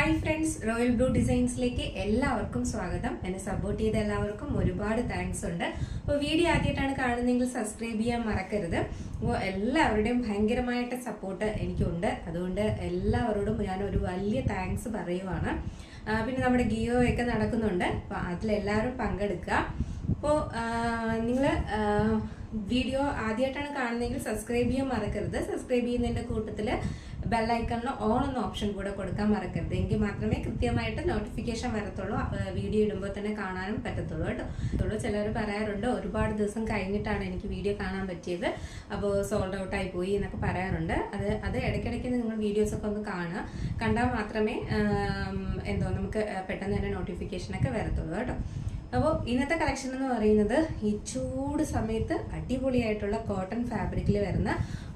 Hi friends, royal blue ഡിസൈൻസിലേക്ക് എല്ലാവർക്കും സ്വാഗതം. എന്നെ സപ്പോർട്ട് ചെയ്ത എല്ലാവർക്കും ഒരുപാട് താങ്ക്സ് ഉണ്ട്. അപ്പോൾ വീഡിയോ ആദ്യമായിട്ടാണ് കാണുന്നതെങ്കിൽ സബ്സ്ക്രൈബ് ചെയ്യാൻ മറക്കരുത്. അപ്പോൾ എല്ലാവരുടെയും ഭയങ്കരമായിട്ട് സപ്പോർട്ട് എനിക്കുണ്ട്. അതുകൊണ്ട് എല്ലാവരോടും ഞാൻ ഒരു വലിയ താങ്ക്സ് പറയുവാണ്. പിന്നെ നമ്മുടെ ഗിയോ ഒക്കെ നടക്കുന്നുണ്ട്, അപ്പോൾ അതിലെല്ലാവരും പങ്കെടുക്കുക. അപ്പോൾ നിങ്ങൾ വീഡിയോ ആദ്യമായിട്ടാണ് കാണുന്നതെങ്കിൽ സബ്സ്ക്രൈബ് ചെയ്യാൻ മറക്കരുത്. സബ്സ്ക്രൈബ് ചെയ്യുന്നതിന്റെ കൂട്ടത്തിൽ ബെല്ലൈക്കണിൽ ഓൺ എന്ന ഓപ്ഷൻ കൂടെ കൊടുക്കാൻ മറക്കരുത്. എങ്കിൽ മാത്രമേ കൃത്യമായിട്ട് നോട്ടിഫിക്കേഷൻ വരത്തുള്ളൂ, വീഡിയോ ഇടുമ്പോൾ തന്നെ കാണാനും പറ്റത്തുള്ളൂ കേട്ടോ. ചിലർ പറയാറുണ്ട് ഒരുപാട് ദിവസം കഴിഞ്ഞിട്ടാണ് എനിക്ക് വീഡിയോ കാണാൻ പറ്റിയത്, അപ്പോൾ സോൾഡ് ഔട്ട് ആയി പോയി എന്നൊക്കെ പറയാറുണ്ട്. അത് ഇടയ്ക്കിടയ്ക്ക് നിങ്ങൾ വീഡിയോസൊക്കെ ഒന്ന് കണ്ടാൽ മാത്രമേ നമുക്ക് പെട്ടെന്ന് തന്നെ നോട്ടിഫിക്കേഷനൊക്കെ വരത്തുള്ളൂ കേട്ടോ. അപ്പോൾ ഇന്നത്തെ കളക്ഷൻ എന്ന് പറയുന്നത് ഈ ചൂട് സമയത്ത് അടിപൊളിയായിട്ടുള്ള കോട്ടൺ ഫാബ്രിക്കിൽ വരുന്ന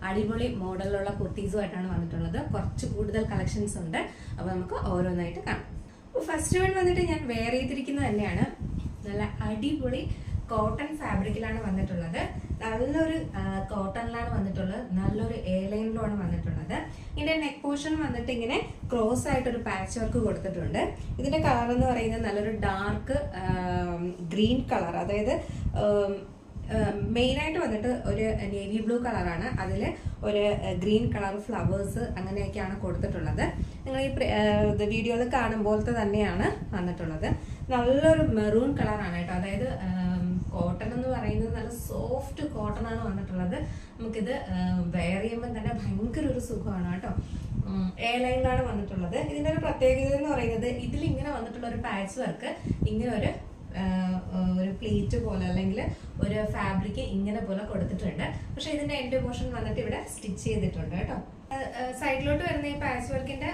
അടിപൊളി മോഡലിലുള്ള കുർത്തീസുമായിട്ടാണ് വന്നിട്ടുള്ളത്. കുറച്ച് കൂടുതൽ കളക്ഷൻസ് ഉണ്ട്, അപ്പോൾ നമുക്ക് ഓരോന്നായിട്ട് കാണാം. അപ്പോൾ ഫസ്റ്റ് വൺ വന്നിട്ട് ഞാൻ വെയർ ചെയ്തിരിക്കുന്നത് തന്നെയാണ്. നല്ല അടിപൊളി കോട്ടൺ ഫാബ്രിക്കിലാണ് വന്നിട്ടുള്ളത്. നല്ലൊരു കോട്ടണിലാണ് വന്നിട്ടുള്ളത്, നല്ലൊരു എയർലൈനിലുമാണ് വന്നിട്ടുള്ളത്. ഇതിന്റെ നെക്ക് പോർഷൻ വന്നിട്ട് ഇങ്ങനെ ക്രോസ് ആയിട്ടൊരു പാച്ച് വർക്ക് കൊടുത്തിട്ടുണ്ട്. ഇതിന്റെ കളർ എന്ന് പറയുന്നത് നല്ലൊരു ഡാർക്ക് ഗ്രീൻ കളർ, അതായത് മെയിനായിട്ട് വന്നിട്ട് ഒരു നേവി ബ്ലൂ കളറാണ്. അതിൽ ഒരു ഗ്രീൻ കളർ ഫ്ലവേഴ്സ് അങ്ങനെയൊക്കെയാണ് കൊടുത്തിട്ടുള്ളത്. നിങ്ങൾ ഈ വീഡിയോയിൽ കാണുമ്പോഴത്തെ തന്നെയാണ് വന്നിട്ടുള്ളത്. നല്ലൊരു മെറൂൺ കളറാണ് കേട്ടോ. അതായത് കോട്ടൺ എന്ന് പറയുന്നത് നല്ല സോഫ്റ്റ് കോട്ടൺ ആണ് വന്നിട്ടുള്ളത്. നമുക്കിത് വെയർ ചെയ്യുമ്പോൾ തന്നെ ഭയങ്കര ഒരു സുഖമാണ് കേട്ടോ. എ ലൈനിലാണ് വന്നിട്ടുള്ളത്. ഇതിന്റെ ഒരു പ്രത്യേകത എന്ന് പറയുന്നത് ഇതിൽ ഇങ്ങനെ വന്നിട്ടുള്ള ഒരു പാച്ച് വർക്ക്, ഇങ്ങനെ ഒരു പ്ലേറ്റ് പോലെ അല്ലെങ്കിൽ ഒരു ഫാബ്രിക് ഇങ്ങനെ പോലെ കൊടുത്തിട്ടുണ്ട്. പക്ഷെ ഇതിന്റെ എൻഡ് പോർഷൻ വന്നിട്ട് ഇവിടെ സ്റ്റിച്ച് ചെയ്തിട്ടുണ്ട് കേട്ടോ. സൈഡിലോട്ട് വരുന്ന ഈ പാച്ച് വർക്കിന്റെ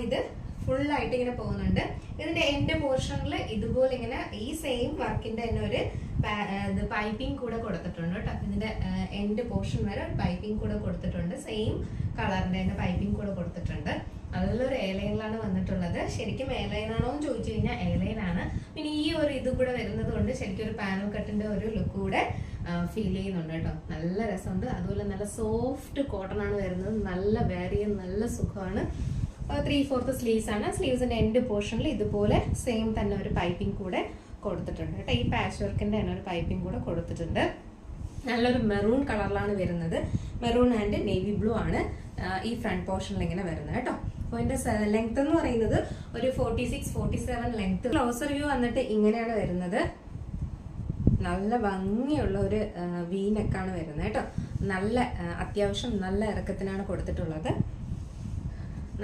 ഇത് ഫുൾ ആയിട്ട് ഇങ്ങനെ പോകുന്നുണ്ട്. ഇതിന്റെ എൻഡ് പോർഷനിൽ ഇതുപോലെ ഇങ്ങനെ ഈ സെയിം വർക്കിന്റെ തന്നെ ഒരു പൈപ്പിംഗ് കൂടെ കൊടുത്തിട്ടുണ്ട് കേട്ടോ. ഇതിന്റെ എൻഡ് പോർഷൻ വരെ ഒരു പൈപ്പിംഗ് കൂടെ കൊടുത്തിട്ടുണ്ട്. സെയിം കളറിന്റെ തന്നെ പൈപ്പിംഗ് കൂടെ കൊടുത്തിട്ടുണ്ട്. നല്ലൊരു എയർലൈനിലാണ് വന്നിട്ടുള്ളത്. ശരിക്കും എയർലൈൻ ആണോ എന്ന് ചോദിച്ചു കഴിഞ്ഞാൽ എയർലൈൻ ആണ്. പിന്നെ ഈ ഒരു ഇത് കൂടെ വരുന്നത് കൊണ്ട് ശരിക്കും ഒരു പാനൽ കട്ടിന്റെ ഒരു ലുക്ക് കൂടെ ഫീൽ ചെയ്യുന്നുണ്ട് കേട്ടോ. നല്ല രസമുണ്ട്. അതുപോലെ നല്ല സോഫ്റ്റ് കോട്ടൺ ആണ് വരുന്നത്. നല്ല വെയർ ചെയ്യാൻ നല്ല സുഖമാണ്. 3/4 സ്ലീവ്സ് ആണ്. സ്ലീവ്സിന്റെ എൻഡ് പോർഷനിൽ ഇതുപോലെ സെയിം തന്നെ ഒരു പൈപ്പിംഗ് കൂടെ കൊടുത്തിട്ടുണ്ട് കേട്ടോ. ഈ പാച്ച് വർക്കിന്റെ തന്നെ ഒരു പൈപ്പിംഗ് കൂടെ കൊടുത്തിട്ടുണ്ട്. നല്ലൊരു മെറൂൺ കളറിലാണ് വരുന്നത്. മെറൂൺ ആൻഡ് നേവി ബ്ലൂ ആണ് ഈ ഫ്രണ്ട് പോർഷനിൽ ഇങ്ങനെ വരുന്നത് കേട്ടോ. അപ്പോൾ ഇതിന്റെ ലെങ്ത് എന്ന് പറയുന്നത് ഒരു 46-47 ലെങ്ത്. ക്ലോസർ വ്യൂ വന്നിട്ട് ഇങ്ങനെയാണ് വരുന്നത്. നല്ല ഭംഗിയുള്ള ഒരു വി നെക്കാണ് വരുന്നത് കേട്ടോ. നല്ല അത്യാവശ്യം നല്ല ഇറക്കത്തിനാണ് കൊടുത്തിട്ടുള്ളത്.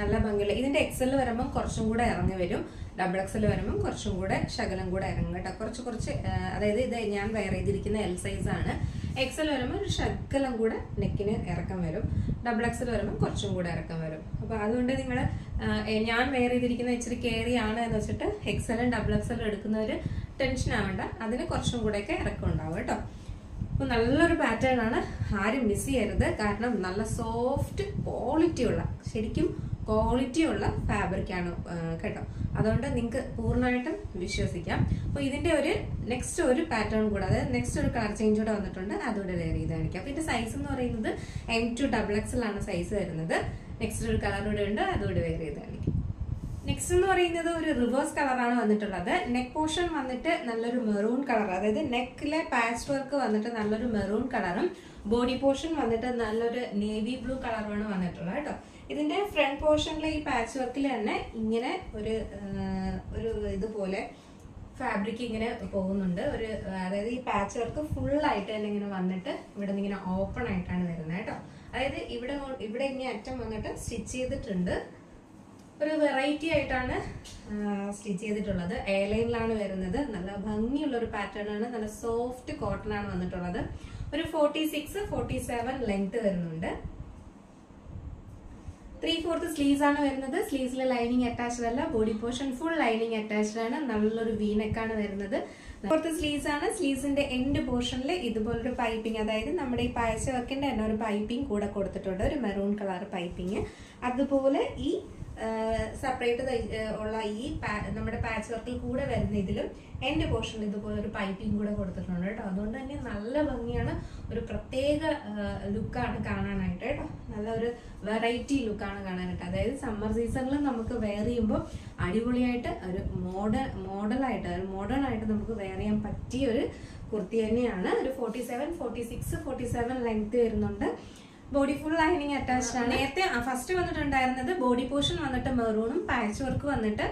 നല്ല ഭംഗിയുള്ള ഇതിന്റെ എക്സൽ വരുമ്പോൾ കുറച്ചും കൂടെ ഇറങ്ങി വരും. ഡബിൾ എക്സൽ വരുമ്പോൾ കുറച്ചും കൂടെ ശകലം കൂടെ ഇറങ്ങും കേട്ടോ. കുറച്ച് അതായത് ഇത് ഞാൻ വെയർ ചെയ്തിരിക്കുന്ന എൽ സൈസ് ആണ്. എക്സൽ വരുമ്പോൾ ഒരു ശകലം കൂടെ നെക്കിന് ഇറക്കം വരും. ഡബിൾ എക്സൽ വരുമ്പോൾ കുറച്ചും കൂടെ ഇറക്കം വരും. അപ്പൊ അതുകൊണ്ട് നിങ്ങൾ ഞാൻ വെയർ ചെയ്തിരിക്കുന്ന ഇച്ചിരി കെയറി ആണ് എന്ന് വെച്ചിട്ട് എക്സലും ഡബിൾ എക്സലും എടുക്കുന്നവര് ടെൻഷൻ ആവണ്ട, അതിന് കുറച്ചും കൂടെയൊക്കെ ഇറക്കം ഉണ്ടാവും കേട്ടോ. അപ്പൊ നല്ലൊരു പാറ്റേൺ ആണ്, ആരും മിസ് ചെയ്യരുത്. കാരണം നല്ല സോഫ്റ്റ് ശരിക്കും ക്വാളിറ്റി ഉള്ള ഫാബ്രിക് ആണ് കേട്ടോ. അതുകൊണ്ട് നിങ്ങൾക്ക് പൂർണ്ണമായിട്ടും വിശ്വസിക്കാം. അപ്പോൾ ഇതിന്റെ ഒരു നെക്സ്റ്റ് ഒരു പാറ്റേൺ കൂടെ, അതായത് നെക്സ്റ്റ് ഒരു കളർ ചേഞ്ച് കൂടെ വന്നിട്ടുണ്ട്. അതുകൂടെ വെയർ ചെയ്ത് കാണിക്കാം. അപ്പോൾ ഇതിന്റെ സൈസ് എന്ന് പറയുന്നത് M2XXL ആണ് സൈസ് വരുന്നത്. നെക്സ്റ്റ് ഒരു കളർ കൂടെ ഉണ്ട്, അതുകൂടെ വെയർ ചെയ്ത് കാണിക്കാം. നെക്സ്റ്റ് എന്ന് പറയുന്നത് ഒരു റിവേഴ്സ് കളറാണ് വന്നിട്ടുള്ളത്. നെക്ക് പോർഷൻ വന്നിട്ട് നല്ലൊരു മെറൂൺ കളർ, അതായത് നെക്കിലെ പാച്ച് വർക്ക് വന്നിട്ട് നല്ലൊരു മെറൂൺ കളറും ബോഡി പോർഷൻ വന്നിട്ട് നല്ലൊരു നേവി ബ്ലൂ കളറുമാണ് വന്നിട്ടുള്ളത് കേട്ടോ. ഇതിന്റെ ഫ്രണ്ട് പോർഷനിലെ ഈ പാച്ച് വർക്കിൽ തന്നെ ഇങ്ങനെ ഒരു ഇതുപോലെ ഫാബ്രിക് ഇങ്ങനെ പോകുന്നുണ്ട്. അതായത് ഈ പാച്ച് വർക്ക് ഫുൾ ആയിട്ട് തന്നെ ഇങ്ങനെ വന്നിട്ട് ഇവിടെ നിന്ന് ഇങ്ങനെ ഓപ്പൺ ആയിട്ടാണ് വരുന്നത് കേട്ടോ. അതായത് ഇവിടെ ഇങ്ങനെ അറ്റം വന്നിട്ട് സ്റ്റിച്ച് ചെയ്തിട്ടുണ്ട്. ഒരു വെറൈറ്റി ആയിട്ടാണ് സ്റ്റിച്ച് ചെയ്തിട്ടുള്ളത്. എയർലൈനിലാണ് വരുന്നത്. നല്ല ഭംഗിയുള്ള ഒരു പാറ്റേൺ ആണ്. നല്ല സോഫ്റ്റ് കോട്ടൺ ആണ് വന്നിട്ടുള്ളത്. ഒരു 46-47 ലെങ്ത് വരുന്നുണ്ട്. 3/4 സ്ലീവ്സ് ആണ് വരുന്നത്. സ്ലീവ്സിലെ ലൈനിങ് അറ്റാച്ച്ഡ് അല്ല, body portion full lining attached ആണ്. നല്ലൊരു വി നെക്കാണ് വരുന്നത്. 4th സ്ലീവ്സ് ആണ്. സ്ലീവ്സിന്റെ എൻഡ് പോർഷനിൽ ഇതുപോലൊരു പൈപ്പിംഗ്, അതായത് നമ്മുടെ ഈ പാച്ച് വർക്കിന്റെ തന്നെ ഒരു പൈപ്പിംഗ് കൂടെ കൊടുത്തിട്ടുണ്ട്. ഒരു മെറൂൺ കളർ പൈപ്പിംഗ്. അതുപോലെ ഈ സെപ്പറേറ്റ് ഉള്ള ഈ നമ്മുടെ പാച്ച് വർക്കിൽ കൂടെ വരുന്ന ഇതിലും എന്റെ പോർഷനിൽ ഇതുപോലെ ഒരു പൈപ്പിംഗ് കൂടെ കൊടുത്തിട്ടുണ്ട് കേട്ടോ. അതുകൊണ്ട് തന്നെ നല്ല ഭംഗിയാണ്, ഒരു പ്രത്യേക ലുക്കാണ് കാണാനായിട്ട് കേട്ടോ. നല്ല ഒരു വെറൈറ്റി ലുക്കാണ് കാണാനായിട്ട്. അതായത് സമ്മർ സീസണിൽ നമുക്ക് വെയർ ചെയ്യുമ്പോൾ അടിപൊളിയായിട്ട് ഒരു മോഡേൺ ആയിട്ട് നമുക്ക് വെയർ ചെയ്യാൻ പറ്റിയ ഒരു കുർത്തി തന്നെയാണ്. ഒരു 47, 46, 47 ലെങ്ത് വരുന്നുണ്ട്. ബോഡി ഫുൾ ലൈനിങ് അറ്റാച്ച്ഡ് ആണ്. നേരത്തെ ഫസ്റ്റ് വന്നിട്ടുണ്ടായിരുന്നത് ബോഡി പോർഷൻ വന്നിട്ട് മെറൂണും പാച്ച് വർക്ക് വന്നിട്ട്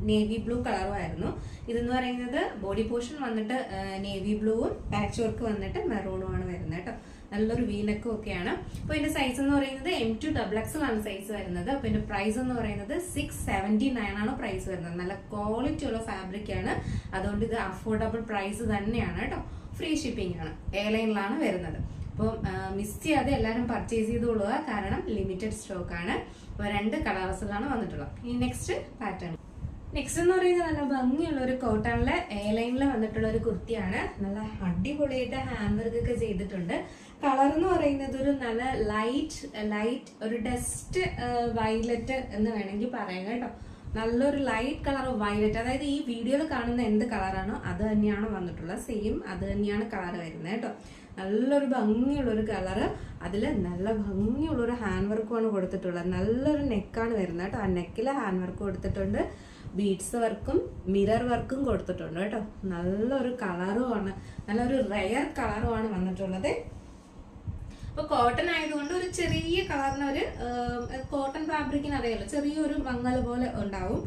നേവി ബ്ലൂ കളറും ആയിരുന്നു. ഇതെന്ന് പറയുന്നത് ബോഡി പോർഷൻ വന്നിട്ട് നേവി ബ്ലൂവും പാച്ച് വർക്ക് വന്നിട്ട് മെറൂണും ആണ് വരുന്നത് കേട്ടോ. നല്ലൊരു വീനക്കും ഒക്കെയാണ്. അപ്പൊ ഇതിന്റെ സൈസ് എന്ന് പറയുന്നത് M2 XXL ആണ് സൈസ് വരുന്നത്. അപ്പൊ ഇതിന്റെ പ്രൈസ് എന്ന് പറയുന്നത് 679 ആണ് പ്രൈസ് വരുന്നത്. നല്ല ക്വാളിറ്റി ഉള്ള ഫാബ്രിക് ആണ്, അതുകൊണ്ട് ഇത് അഫോർഡബിൾ പ്രൈസ് തന്നെയാണ് കേട്ടോ. ഫ്രീ ഷിപ്പിംഗ് ആണ്, എയർലൈനിലാണ് വരുന്നത്. അപ്പോൾ മിസ് ചെയ്യാതെ എല്ലാവരും പർച്ചേസ് ചെയ്തോളുക, കാരണം ലിമിറ്റഡ് സ്റ്റോക്ക് ആണ്. അപ്പോൾ 2 കളേഴ്സിലാണ് വന്നിട്ടുള്ളത്. ഇനി നെക്സ്റ്റ് പാറ്റേൺ. നെക്സ്റ്റ് എന്ന് പറയുന്നത് നല്ല ഭംഗിയുള്ള ഒരു കോട്ടണിലെ എയർലൈനിൽ വന്നിട്ടുള്ള ഒരു കുർത്തിയാണ്. നല്ല അടിപൊളിയായിട്ട് ഹാൻഡ് വർക്ക് ഒക്കെ ചെയ്തിട്ടുണ്ട്. കളർ എന്ന് പറയുന്നത് ഒരു നല്ല ലൈറ്റ് ഒരു ഡസ്റ്റ് വയലറ്റ് എന്ന് വേണമെങ്കിൽ പറയാം കേട്ടോ. നല്ലൊരു ലൈറ്റ് കളർ വയലറ്റ്, അതായത് ഈ വീഡിയോയിൽ കാണുന്ന എന്ത് കളറാണോ അത് തന്നെയാണ് വന്നിട്ടുള്ളത്. സെയിം അത് തന്നെയാണ് കളർ വരുന്നത് കേട്ടോ. നല്ലൊരു ഭംഗിയുള്ളൊരു കളറ്, അതിൽ നല്ല ഭംഗിയുള്ളൊരു ഹാൻഡ് വർക്കുമാണ് കൊടുത്തിട്ടുള്ളത്. നല്ലൊരു നെക്കാണ് വരുന്നത് കേട്ടോ. ആ നെക്കിൽ ഹാൻഡ് വർക്ക് കൊടുത്തിട്ടുണ്ട്, ബീഡ്സ് വർക്കും മിറർ വർക്കും കൊടുത്തിട്ടുണ്ട് കേട്ടോ. നല്ലൊരു കളറുമാണ്, നല്ലൊരു റെയർ കളറുമാണ് വന്നിട്ടുള്ളത്. അപ്പൊ കോട്ടൺ ആയതുകൊണ്ട് ഒരു ചെറിയ കളറിന് ഒരു കോട്ടൺ ഫാബ്രിക്കിന് അറിയാലോ, ചെറിയൊരു മങ്ങൽ പോലെ ഉണ്ടാവും.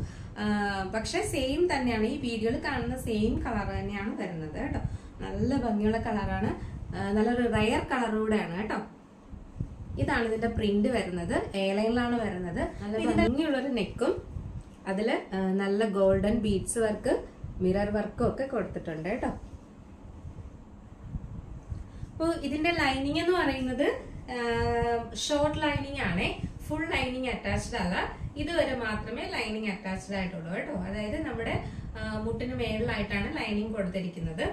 പക്ഷെ സെയിം തന്നെയാണ്, ഈ വീഡിയോയിൽ കാണുന്ന സെയിം കളർ തന്നെയാണ് വരുന്നത് കേട്ടോ. നല്ല ഭംഗിയുള്ള കളറാണ്, നല്ലൊരു റയർ കളറൂടെയാണ് കേട്ടോ. ഇതാണ് ഇതിന്റെ പ്രിന്റ് വരുന്നത്, എയർലൈനിലാണ് വരുന്നത്. നല്ല ഭംഗിയുള്ളൊരു നെക്കും അതില് നല്ല ഗോൾഡൻ ബീഡ്സ് വർക്ക് മിറർ വർക്കും ഒക്കെ കൊടുത്തിട്ടുണ്ട് കേട്ടോ. അപ്പോൾ ഇതിന്റെ ലൈനിങ് എന്ന് പറയുന്നത് ഷോർട്ട് ലൈനിങ് ആണ്, ഫുൾ ലൈനിങ് അറ്റാച്ച്ഡ് അല്ല. ഇതുവരെ മാത്രമേ ലൈനിങ് അറ്റാച്ച്ഡ് ആയിട്ടുള്ളൂ കേട്ടോ. അതായത് നമ്മുടെ മുട്ടിന് മേളിലായിട്ടാണ് ലൈനിങ് കൊടുത്തിരിക്കുന്നത്.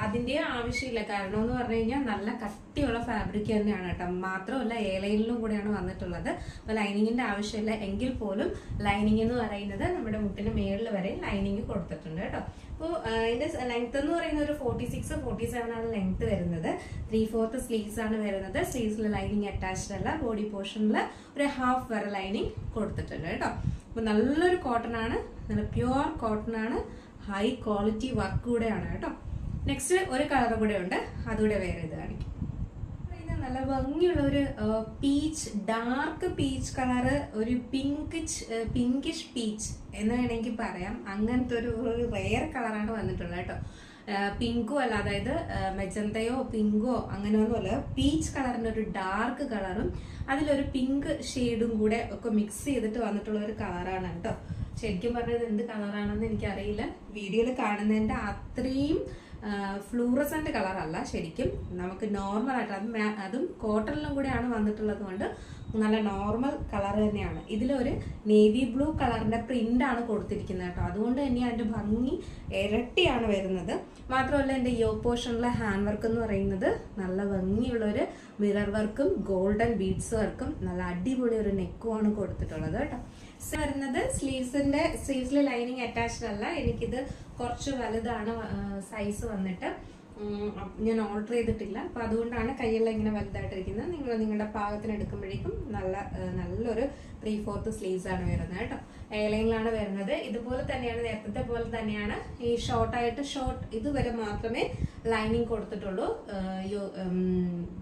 അതിന്റെ ആവശ്യമില്ല, കാരണം എന്ന് പറഞ്ഞു കഴിഞ്ഞാൽ നല്ല കട്ടിയുള്ള ഫാബ്രിക് തന്നെയാണ് കേട്ടോ. മാത്രമല്ല എയർലൈനിലും കൂടെയാണ് വന്നിട്ടുള്ളത്. അപ്പൊ ലൈനിങ്ങിന്റെ ആവശ്യമില്ല എങ്കിൽ പോലും ലൈനിങ് എന്ന് പറയുന്നത് നമ്മുടെ മുട്ടിന് മേളിൽ വരെ ലൈനിങ് കൊടുത്തിട്ടുണ്ട് കേട്ടോ. അപ്പോൾ ഇതിന്റെ ലെങ്ത് എന്ന് പറയുന്നത് ഒരു 46, 47 ആണ് ലെങ്ത് വരുന്നത്. 3/4 സ്ലീവ്സ് ആണ് വരുന്നത്. സ്ലീവ്സിൽ ലൈനിങ് അറ്റാച്ച്ഡ് അല്ല. ബോഡി പോർഷനിൽ ഒരു ഹാഫ് വരെ ലൈനിങ് കൊടുത്തിട്ടുണ്ട് കേട്ടോ. അപ്പൊ നല്ലൊരു കോട്ടൺ ആണ്, നല്ല പ്യുവർ കോട്ടൺ ആണ്, ഹൈ ക്വാളിറ്റി വർക്ക് കൂടെയാണ് കേട്ടോ. നെക്സ്റ്റ് ഒരു കളർ കൂടെ ഉണ്ട്, അതുകൂടെ വേറെ ഇത് കാണിക്കും. നല്ല ഭംഗിയുള്ള ഒരു പീച്ച്, ഡാർക്ക് പീച്ച് കളറ്, ഒരു പിങ്കിഷ് പീച്ച് എന്ന് വേണമെങ്കിൽ പറയാം. അങ്ങനത്തെ ഒരു റെയർ കളറാണ് വന്നിട്ടുള്ളത് കേട്ടോ. പിങ്കും അല്ല, അതായത് മെജന്തയോ പിങ്കോ അങ്ങനെയൊന്നും അല്ല, പീച്ച് കളറിന്റെ ഒരു ഡാർക്ക് കളറും അതിലൊരു പിങ്ക് ഷെയ്ഡും കൂടെ ഒക്കെ മിക്സ് ചെയ്തിട്ട് വന്നിട്ടുള്ള ഒരു കളറാണ് കേട്ടോ. ശരിക്കും പറഞ്ഞത് എന്ത് കളറാണെന്ന് എനിക്കറിയില്ല. വീഡിയോയിൽ കാണുന്നതിന്റെ അത്രയും ഫ്ലൂറസന്റ് കളർ അല്ല, ശരിക്കും നമുക്ക് നോർമൽ ആയിട്ട്, അതും കോട്ടണിലും കൂടെയാണ് വന്നിട്ടുള്ളത് കൊണ്ട് നല്ല നോർമൽ കളർ തന്നെയാണ്. ഇതിലൊരു നേവി ബ്ലൂ കളറിന്റെ പ്രിന്റ് ആണ് കൊടുത്തിരിക്കുന്നത് കേട്ടോ. അതുകൊണ്ട് തന്നെ അതിന്റെ ഭംഗി ഇരട്ടിയാണ് വരുന്നത്. മാത്രമല്ല എന്റെ യോ പോർഷനിലെ ഹാൻഡ് വർക്ക് എന്ന് പറയുന്നത് നല്ല ഭംഗിയുള്ള ഒരു മിറർ വർക്കും ഗോൾഡൻ ബീഡ്സ് വർക്കും നല്ല അടിപൊളി ഒരു നെക്കുമാണ് കൊടുത്തിട്ടുള്ളത് കേട്ടോ. വരുന്നത് സ്ലീവ്സിൽ ലൈനിങ് അറ്റാച്ച്ഡ് അല്ല. എനിക്കിത് കുറച്ച് വലുതാണ് സൈസ് വന്നിട്ട്, ഞാൻ ഓർഡർ ചെയ്തിട്ടില്ല. അപ്പൊ അതുകൊണ്ടാണ് കൈയെല്ലാം ഇങ്ങനെ വലുതായിട്ടിരിക്കുന്നത്. നിങ്ങൾ നിങ്ങളുടെ പാകത്തിന് എടുക്കുമ്പോഴേക്കും നല്ലൊരു 3/4 സ്ലീവ്സ് ആണ് വരുന്നത് കേട്ടോ. എയർലൈനിലാണ് വരുന്നത്. ഇതുപോലെ തന്നെയാണ്, നേരത്തെ പോലെ തന്നെയാണ്. ഈ ഷോർട്ട് ഇതുവരെ മാത്രമേ ലൈനിങ് കൊടുത്തിട്ടുള്ളൂ.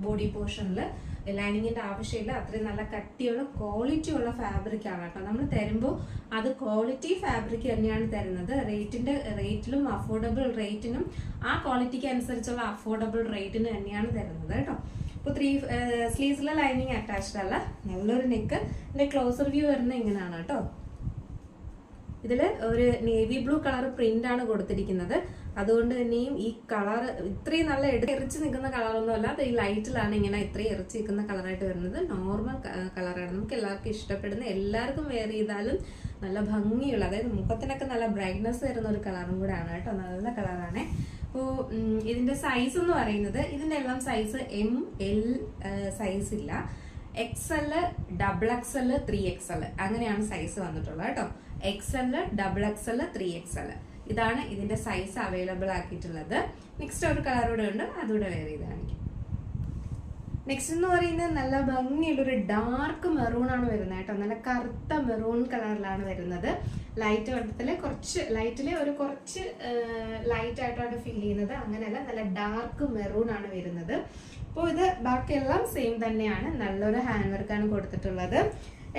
ബോഡി പോർഷനിൽ ലൈനിങ്ങിന്റെ ആവശ്യമില്ല. അത്രയും നല്ല കട്ടിയുള്ള ക്വാളിറ്റി ഉള്ള ഫാബ്രിക് ആണ് കേട്ടോ. നമ്മൾ തരുമ്പോൾ അത് ക്വാളിറ്റി ഫാബ്രിക് തന്നെയാണ് തരുന്നത്. റേറ്റിലും അഫോർഡബിൾ റേറ്റിനും ആ ക്വാളിറ്റിക്ക് അനുസരിച്ചുള്ള അഫോർഡബിൾ റേറ്റിന് തന്നെയാണ് തരുന്നത് കേട്ടോ. ഇപ്പോൾ സ്ലീവ്സിലെ ലൈനിങ് അറ്റാച്ച്ഡ് അല്ല. നല്ലൊരു നെക്ക്. ഇതിന്റെ ക്ലോസർ വ്യൂ വരുന്നത് ഇങ്ങനെയാണ് കേട്ടോ. ഇതിൽ ഒരു നേവി ബ്ലൂ കളർ പ്രിന്റ് ആണ് കൊടുത്തിരിക്കുന്നത്. അതുകൊണ്ട് തന്നെയും ഈ കളർ ഇത്രയും നല്ല എറിച്ച് നിൽക്കുന്ന കളറൊന്നും അല്ല. അത് ഈ ലൈറ്റിലാണ് ഇങ്ങനെ ഇത്രയും എറിച്ച് നിൽക്കുന്ന കളറായിട്ട് വരുന്നത്. നോർമൽ കളറാണ്, നമുക്ക് എല്ലാവർക്കും ഇഷ്ടപ്പെടുന്ന, എല്ലാവർക്കും വെയർ ചെയ്താലും നല്ല ഭംഗിയുള്ള, അതായത് മുഖത്തിനൊക്കെ നല്ല ബ്രൈറ്റ്നസ് തരുന്ന ഒരു കളറും കൂടെ ആണ് കേട്ടോ. നല്ല കളറാണ്. അപ്പോൾ ഇതിന്റെ സൈസ് എന്ന് പറയുന്നത്, ഇതിന്റെ എല്ലാം സൈസ് ML സൈസ് ഇല്ല. XL, XXL, 3XL അങ്ങനെയാണ് സൈസ് വന്നിട്ടുള്ളത് കേട്ടോ. XL, XXL, 3XL ഇതാണ് ഇതിന്റെ സൈസ് അവൈലബിൾ ആക്കിയിട്ടുള്ളത്. നെക്സ്റ്റ് ഒരു കളർ കൂടെ ഉണ്ട്, അതുകൂടെ വെയർ ചെയ്ത് കാണിക്കാം. നെക്സ്റ്റ് എന്ന് പറയുന്നത് നല്ല ഭംഗിയുള്ളൊരു ഡാർക്ക് മെറൂൺ ആണ് വരുന്നത് കേട്ടോ. നല്ല കറുത്ത മെറൂൺ കളറിലാണ് വരുന്നത്. ലൈറ്റ് വെള്ളത്തില് കുറച്ച് ലൈറ്റ് ആയിട്ടാണ് ഫീൽ ചെയ്യുന്നത്. അങ്ങനെയല്ല, നല്ല ഡാർക്ക് മെറൂൺ ആണ് വരുന്നത്. അപ്പോൾ ഇത് ബാക്കിയെല്ലാം സെയിം തന്നെയാണ്. നല്ലൊരു ഹാൻഡ് വർക്കാണ് കൊടുത്തിട്ടുള്ളത്.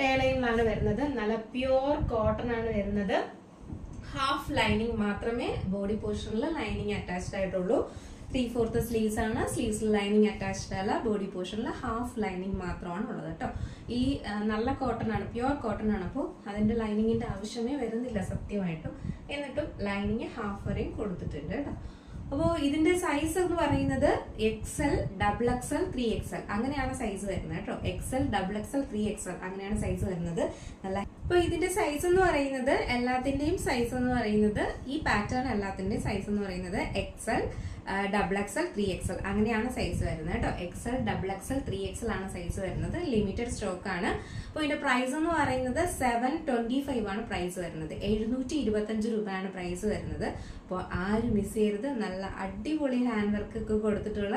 ഏലയിലാണ് വരുന്നത്. നല്ല പ്യുവർ കോട്ടൺ ആണ് വരുന്നത്. ഹാഫ് ലൈനിങ് മാത്രമേ ബോഡി പോർഷനിൽ ലൈനിങ് അറ്റാച്ച്ഡ് ആയിട്ടുള്ളൂ. 3/4 സ്ലീവ്സ് ആണ്. സ്ലീവ്സിൽ ലൈനിങ് അറ്റാച്ച്ഡ് അല്ല. ബോഡി പോർഷനിൽ ഹാഫ് ലൈനിങ് മാത്രമാണ് ഉള്ളത് കേട്ടോ. ഈ നല്ല കോട്ടൺ ആണ്, പ്യുവർ കോട്ടൺ ആണ്. അപ്പോൾ അതിന്റെ ലൈനിങ്ങിന്റെ ആവശ്യമേ വരുന്നില്ല സത്യമായിട്ടും. എന്നിട്ടും ലൈനിങ് ഹാഫ് വരെയും കൊടുത്തിട്ടുണ്ട് കേട്ടോ. അപ്പോൾ ഇതിന്റെ സൈസ് എന്ന് പറയുന്നത് XL, XXL, 3XL അങ്ങനെയാണ് സൈസ് വരുന്നത് കേട്ടോ. XL, XXL, 3XL അങ്ങനെയാണ് സൈസ് വരുന്നത്. നല്ല അപ്പൊ ഇതിന്റെ സൈസ് എന്ന് പറയുന്നത് എല്ലാത്തിന്റെയും സൈസ് എന്ന് പറയുന്നത് ഈ പാറ്റേൺ എല്ലാത്തിന്റെയും സൈസ് എന്ന് പറയുന്നത് XL, XXL, 3XL അങ്ങനെയാണ് സൈസ് വരുന്നത് കേട്ടോ. XL, XXL, 3XL ആണ് സൈസ് വരുന്നത്. ലിമിറ്റഡ് സ്റ്റോക്ക് ആണ്. അപ്പോൾ ഇതിന്റെ പ്രൈസ് എന്ന് പറയുന്നത് 725 ആണ് പ്രൈസ് വരുന്നത്. 725 രൂപയാണ് പ്രൈസ് വരുന്നത്. അപ്പോൾ ആരും മിസ് ചെയ്യരുത്. നല്ല അടിപൊളി ഹാൻഡ് വർക്ക് ഒക്കെ കൊടുത്തിട്ടുള്ള,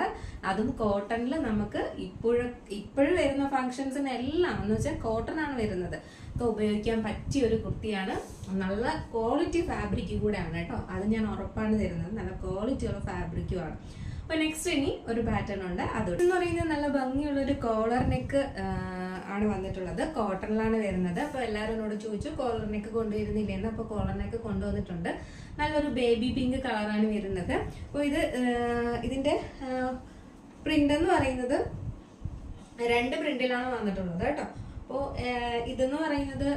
അതും കോട്ടണിൽ നമുക്ക് ഇപ്പോഴും വരുന്ന ഫംഗ്ഷൻസിന് എല്ലാം എന്ന് വെച്ചാൽ കോട്ടൺ ആണ് വരുന്നത്. ഒക്കെ ഉപയോഗിക്കാൻ പറ്റിയ ഒരു കുർത്തിയാണ്. നല്ല ക്വാളിറ്റി ഫാബ്രിക് കൂടെയാണ് കേട്ടോ. അത് ഞാൻ ഉറപ്പാണ് തരുന്നത്. നല്ല ക്വാളിറ്റി ഉള്ള ഫാബ്രിക്കും ആണ്. അപ്പൊ നെക്സ്റ്റ് ഇനി ഒരു പാറ്റേൺ ഉണ്ട്. അതെന്ന് പറയുന്നത് നല്ല ഭംഗിയുള്ള ഒരു കോളർ നെക്ക് ആണ് വന്നിട്ടുള്ളത്. കോട്ടണിലാണ് വരുന്നത്. അപ്പൊ എല്ലാവരും എന്നോട് ചോദിച്ചു കോളർ നെക്ക് കൊണ്ടുവരുന്നില്ലെന്ന്. അപ്പൊ കോളർ നെക്ക് കൊണ്ടുവന്നിട്ടുണ്ട്. നല്ലൊരു ബേബി പിങ്ക് കളറാണ് വരുന്നത്. അപ്പോൾ ഇതിന്റെ പ്രിന്റ് എന്ന് പറയുന്നത് 2 പ്രിന്റിലാണ് വന്നിട്ടുള്ളത് കേട്ടോ. അപ്പോൾ ഇതെന്ന് പറയുന്നത്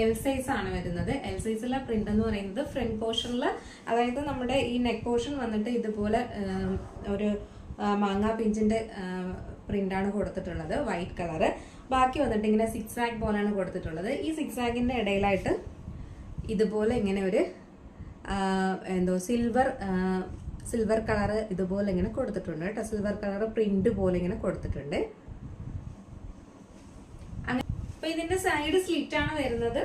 L സൈസ് ആണ് വരുന്നത്. L സൈസിലെ പ്രിന്റ് എന്ന് പറയുന്നത് ഫ്രണ്ട് പോർഷനിൽ, അതായത് നമ്മുടെ ഈ നെക്ക് പോർഷൻ വന്നിട്ട് ഇതുപോലെ ഒരു മാങ്ങാ പിഞ്ചിന്റെ പ്രിന്റാണ് കൊടുത്തിട്ടുള്ളത്, വൈറ്റ് കളറ്. ബാക്കി വന്നിട്ട് ഇങ്ങനെ സിക്സ് ആഗ് പോലെയാണ് കൊടുത്തിട്ടുള്ളത്. ഈ സിക്സ് ആഗിന്റെ ഇടയിലായിട്ട് ഇതുപോലെ ഇങ്ങനെ ഒരു സിൽവർ കളറ് ഇതുപോലെ ഇങ്ങനെ കൊടുത്തിട്ടുണ്ട് കേട്ടോ. സിൽവർ കളർ പ്രിന്റ് പോലെ ഇങ്ങനെ കൊടുത്തിട്ടുണ്ട്. അപ്പൊ ഇതിന്റെ സൈഡ് സ്ലിറ്റ് ആണ് വരുന്നത്.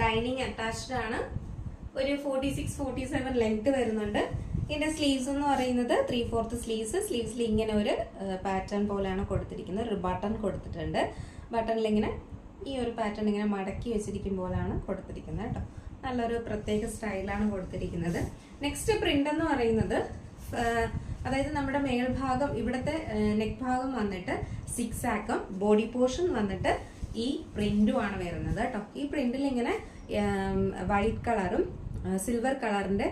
ലൈനിങ് അറ്റാച്ച്ഡ് ആണ്. ഒരു 46-47 ലെങ്ത് വരുന്നുണ്ട്. ഇതിന്റെ സ്ലീവ്സ് എന്ന് പറയുന്നത് 3/4 സ്ലീവ്സ്. സ്ലീവ്സിൽ ഇങ്ങനെ ഒരു പാറ്റേൺ പോലെയാണ് കൊടുത്തിരിക്കുന്നത്. ഒരു ബട്ടൺ കൊടുത്തിട്ടുണ്ട്. ബട്ടണിൽ ഇങ്ങനെ ഈ ഒരു പാറ്റേൺ ഇങ്ങനെ മടക്കി വെച്ചിരിക്കും പോലാണ് കൊടുത്തിരിക്കുന്നത് കേട്ടോ. നല്ലൊരു പ്രത്യേക സ്റ്റൈലാണ് കൊടുത്തിരിക്കുന്നത്. നെക്സ്റ്റ് പ്രിന്റ് എന്ന് പറയുന്നത്, അതായത് നമ്മുടെ മേൽഭാഗം ഇവിടുത്തെ നെക്ക് ഭാഗം വന്നിട്ട് സിക്സ് ആക്കും, ബോഡി പോർഷൻ വന്നിട്ട് ഈ പ്രിന്റും ആണ് വരുന്നത് കേട്ടോ. ഈ പ്രിന്റിൽ ഇങ്ങനെ വൈറ്റ് കളറും സിൽവർ കളറിന്റെ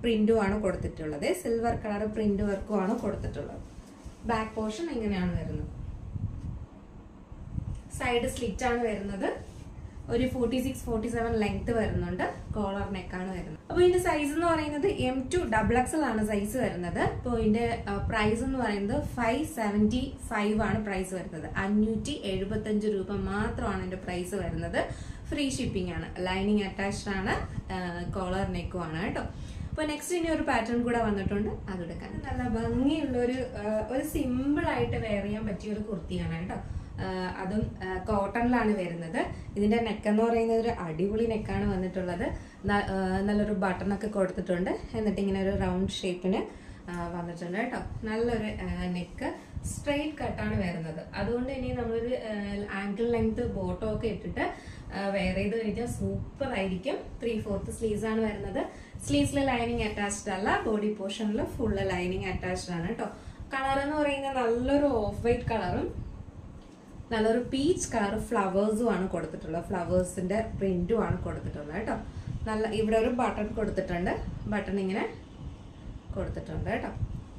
പ്രിന്റും ആണ് കൊടുത്തിട്ടുള്ളത്. സിൽവർ കളർ പ്രിന്റ് വർക്കും ആണ് കൊടുത്തിട്ടുള്ളത്. ബാക്ക് പോർഷൻ ഇങ്ങനെയാണ് വരുന്നത്. സൈഡ് സ്ലിറ്റ് ആണ് വരുന്നത്. ഒരു 46-47 ലെങ്ത് വരുന്നുണ്ട്. കോളർ നെക്കാണ് വരുന്നത്. അപ്പോൾ ഇതിന്റെ സൈസ് എന്ന് പറയുന്നത് M2 XXL ആണ് സൈസ് വരുന്നത്. അപ്പോൾ ഇതിന്റെ പ്രൈസ് എന്ന് പറയുന്നത് 575 ആണ് പ്രൈസ് വരുന്നത്. 575 രൂപ മാത്രമാണ് ഇതിന്റെ പ്രൈസ് വരുന്നത്. ഫ്രീ ഷിപ്പിംഗ് ആണ്. ലൈനിങ് അറ്റാച്ച്ഡ് ആണ്. കോളർ നെക്കും ആണ് കേട്ടോ. അപ്പോൾ നെക്സ്റ്റ് ഇനി ഒരു പാറ്റേൺ കൂടെ വന്നിട്ടുണ്ട്. അതെടുക്കാൻ നല്ല ഭംഗിയുള്ള ഒരു സിമ്പിൾ ആയിട്ട് വെയർ ചെയ്യാൻ പറ്റിയ ഒരു കുർത്തിയാണ് കേട്ടോ. അതും കോട്ടണിലാണ് വരുന്നത്. ഇതിന്റെ നെക്ക് എന്ന് പറയുന്നത് ഒരു അടിപൊളി നെക്കാണ് വന്നിട്ടുള്ളത്. നല്ലൊരു ബട്ടണൊക്കെ കൊടുത്തിട്ടുണ്ട്. എന്നിട്ട് ഇങ്ങനെ ഒരു റൗണ്ട് ഷേപ്പിന് വന്നിട്ടുണ്ട് കേട്ടോ. നല്ലൊരു നെക്ക്, സ്ട്രെയിറ്റ് കട്ടാണ് വരുന്നത്. അതുകൊണ്ട് ഇനി നമ്മളൊരു ആങ്കിൾ ലെങ്ത് ബോട്ടോ ഒക്കെ ഇട്ടിട്ട് വെയർ ചെയ്ത് കഴിഞ്ഞാൽ സൂപ്പർ ആയിരിക്കും. 3/4 സ്ലീവ്സ് ആണ് വരുന്നത്. സ്ലീവ്സിൽ ലൈനിങ് അറ്റാച്ച്ഡ് അല്ല. ബോഡി പോർഷനിൽ ഫുള്ള് ലൈനിങ് അറ്റാച്ച്ഡ് ആണ് കേട്ടോ. കളർ എന്ന് പറയുന്നത് നല്ലൊരു ഓഫ് വൈറ്റ് കളറും നല്ലൊരു പീച്ച് കളർ ഫ്ലവേഴ്സും ആണ് കൊടുത്തിട്ടുള്ളത്. ഫ്ലവേഴ്സിന്റെ പ്രിന്റും ആണ് കൊടുത്തിട്ടുള്ളത് കേട്ടോ. നല്ല ഇവിടെ ഒരു ബട്ടൺ കൊടുത്തിട്ടുണ്ട്. ബട്ടൺ ഇങ്ങനെ കൊടുത്തിട്ടുണ്ട് കേട്ടോ.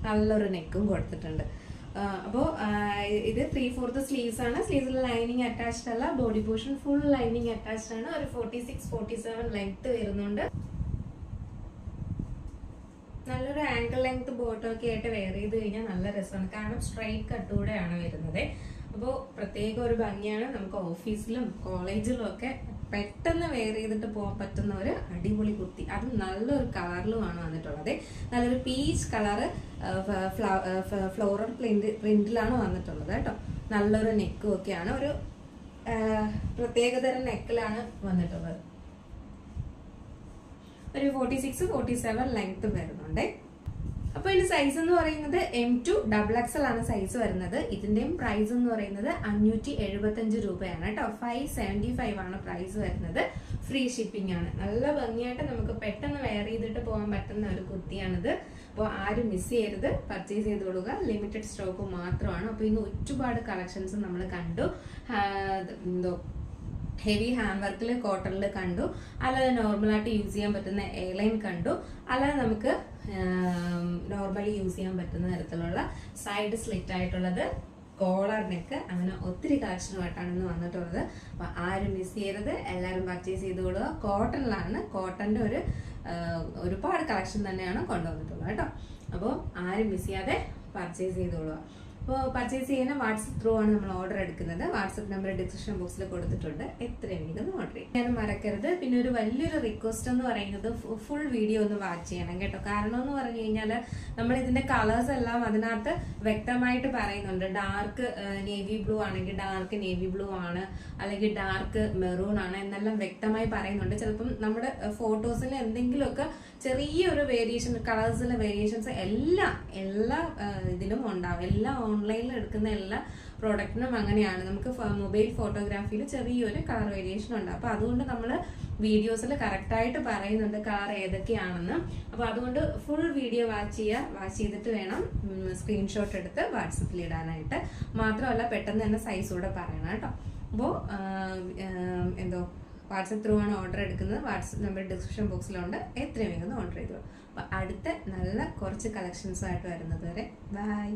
നല്ലൊരു നെക്കും കൊടുത്തിട്ടുണ്ട്. അപ്പോൾ ഇത് 3/4 സ്ലീവ്സ് ആണ്. സ്ലീവ്സിൽ ലൈനിങ് അറ്റാച്ച്ഡ് അല്ല. Body portion full lining attached ആണ്. ഒരു 46-47 ലെങ്ത് വരുന്നുണ്ട്. നല്ലൊരു ആങ്കിൾ ലെങ്ത് ബോട്ടോ ഒക്കെ ആയിട്ട് വെയർ ചെയ്ത് കഴിഞ്ഞാൽ നല്ല രസമാണ്. കാരണം സ്ട്രൈറ്റ് കട്ടൂടെയാണ് വരുന്നത്. അപ്പോൾ പ്രത്യേക ഒരു ഭംഗിയാണ്. നമുക്ക് ഓഫീസിലും കോളേജിലും ഒക്കെ പെട്ടെന്ന് വെയർ ചെയ്തിട്ട് പോകാൻ പറ്റുന്ന ഒരു അടിപൊളി കുർത്തി. അത് നല്ലൊരു കളറിലുമാണ് വന്നിട്ടുള്ളത്. നല്ലൊരു പീച്ച് കളറ് ഫ്ലോറൽ പ്രിന്റിലാണ് വന്നിട്ടുള്ളത് കേട്ടോ. നല്ലൊരു നെക്കും ഒക്കെയാണ്. ഒരു പ്രത്യേകതരം നെക്കിലാണ് വന്നിട്ടുള്ളത്. ഒരു 46-47 ലെങ്ത് വരുന്നുണ്ട്. അപ്പൊ ഇതിന്റെ സൈസ് എന്ന് പറയുന്നത് M2 XXL ആണ് സൈസ് വരുന്നത്. ഇതിന്റെയും പ്രൈസ് എന്ന് പറയുന്നത് 575 രൂപയാണ് കേട്ടോ. 575 ആണ് പ്രൈസ് വരുന്നത്. ഫ്രീ ഷിപ്പിംഗ് ആണ്. നല്ല ഭംഗിയായിട്ട് നമുക്ക് പെട്ടെന്ന് വെയർ ചെയ്തിട്ട് പോകാൻ പറ്റുന്ന ഒരു കുർത്തിയാണിത്. അപ്പോൾ ആരും മിസ് ചെയ്യരുത്, പർച്ചേസ് ചെയ്ത് കൊടുക്കുക. ലിമിറ്റഡ് സ്റ്റോക്ക് മാത്രമാണ്. അപ്പോൾ ഇന്ന് ഒരുപാട് കളക്ഷൻസ് നമ്മൾ കണ്ടു. ഹെവി ഹാൻഡ് വർക്കിൽ കോട്ടണിൽ കണ്ടു, അല്ലാതെ നോർമലായിട്ട് യൂസ് ചെയ്യാൻ പറ്റുന്ന എയർലൈൻ കണ്ടു, അല്ലാതെ നമുക്ക് നോർമലി യൂസ് ചെയ്യാൻ പറ്റുന്ന തരത്തിലുള്ള സൈഡ് സ്ലിറ്റ് ആയിട്ടുള്ളത്, കോളർ നെക്ക്, അങ്ങനെ ഒത്തിരി കളക്ഷനുമായിട്ടാണ് ഇന്ന് വന്നിട്ടുള്ളത്. അപ്പൊ ആരും മിസ് ചെയ്യരുത്, എല്ലാവരും പർച്ചേസ് ചെയ്തുകൊള്ളുക. കോട്ടണിലാണ്, കോട്ടന്റെ ഒരുപാട് കളക്ഷൻ തന്നെയാണ് കൊണ്ടുവന്നിട്ടുള്ളത് കേട്ടോ. അപ്പോൾ ആരും മിസ് ചെയ്യാതെ പർച്ചേസ് ചെയ്തോളുക. അപ്പോൾ പർച്ചേസ് ചെയ്യുന്ന വാട്സപ്പ് ത്രൂ ആണ് നമ്മൾ ഓർഡർ എടുക്കുന്നത്. വാട്സപ്പ് നമ്പർ ഡിസ്ക്രിപ്ഷൻ ബോക്സിൽ കൊടുത്തിട്ടുണ്ട്. എത്രയും വേഗം ഓർഡർ ചെയ്യും. ഞാൻ മറക്കരുത്. പിന്നെ ഒരു വലിയൊരു റിക്വസ്റ്റ് എന്ന് പറയുന്നത് ഫുൾ വീഡിയോ ഒന്ന് വാച്ച് ചെയ്യണം കേട്ടോ. കാരണം എന്ന് പറഞ്ഞു കഴിഞ്ഞാൽ നമ്മൾ ഇതിന്റെ കളേഴ്സ് എല്ലാം അതിനകത്ത് വ്യക്തമായിട്ട് പറയുന്നുണ്ട്. ഡാർക്ക് നേവി ബ്ലൂ ആണെങ്കിൽ ഡാർക്ക് നേവി ബ്ലൂ ആണ്, അല്ലെങ്കിൽ ഡാർക്ക് മെറൂൺ ആണ് എന്നെല്ലാം വ്യക്തമായി പറയുന്നുണ്ട്. ചിലപ്പം നമ്മുടെ ഫോട്ടോസിൽ എന്തെങ്കിലുമൊക്കെ ചെറിയൊരു വേരിയേഷൻ, കളേഴ്സിലെ വേരിയേഷൻസ് എല്ലാ ഇതിലും ഉണ്ടാവും. എല്ലാ ഓൺലൈനിൽ എടുക്കുന്ന എല്ലാ പ്രോഡക്റ്റിനും അങ്ങനെയാണ്. നമുക്ക് മൊബൈൽ ഫോട്ടോഗ്രാഫിയിൽ ചെറിയൊരു കളർ വേരിയേഷൻ ഉണ്ട്. അപ്പൊ അതുകൊണ്ട് നമ്മൾ വീഡിയോസിൽ കറക്റ്റായിട്ട് പറയുന്നുണ്ട് കളർ ഏതൊക്കെയാണെന്ന്. അപ്പൊ അതുകൊണ്ട് ഫുൾ വീഡിയോ വാച്ച് ചെയ്യുക. വാച്ച് ചെയ്തിട്ട് വേണം സ്ക്രീൻഷോട്ട് എടുത്ത് വാട്സപ്പിൽ ഇടാനായിട്ട്. മാത്രമല്ല പെട്ടെന്ന് തന്നെ സൈസ് കൂടെ പറയണം കേട്ടോ. അപ്പോൾ വാട്സപ്പ് ത്രൂ ആണ് ഓർഡർ എടുക്കുന്നത്. വാട്സപ്പ് നമ്പർ ഡിസ്ക്രിപ്ഷൻ ബോക്സിലുണ്ട്. എത്രയും വേഗം ഓർഡർ ചെയ്തോളൂ. അപ്പൊ അടുത്ത നല്ല കുറച്ച് കളക്ഷൻസുമായിട്ട് വരുന്നത് വരെ ബൈ.